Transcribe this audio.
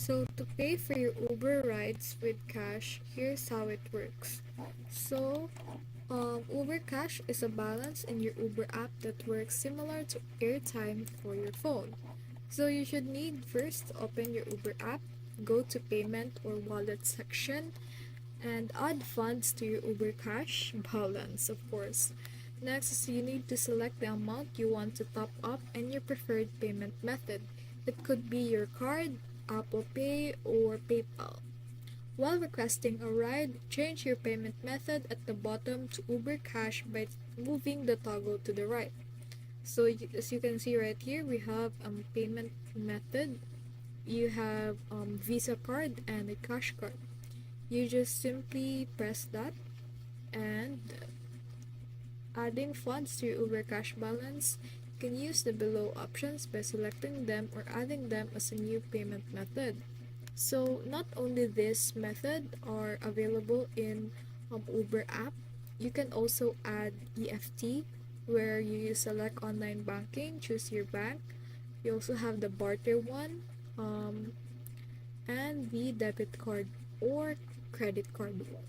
So to pay for your Uber rides with cash, here's how it works. So Uber Cash is a balance in your Uber app that works similar to airtime for your phone. So you should need first to open your Uber app, go to payment or wallet section, and add funds to your Uber Cash balance, of course. Next is you need to select the amount you want to top up and your preferred payment method. It could be your card, Apple Pay, or PayPal. While requesting a ride, change your payment method at the bottom to Uber Cash by moving the toggle to the right. So as you can see right here, we have payment method. You have Visa card and a cash card. You just simply press that and adding funds to your Uber Cash balance. You can use the below options by selecting them or adding them as a new payment method. So not only this method are available in Uber app, you can also add EFT where you select online banking, choose your bank. You also have the barter one and the debit card or credit card one.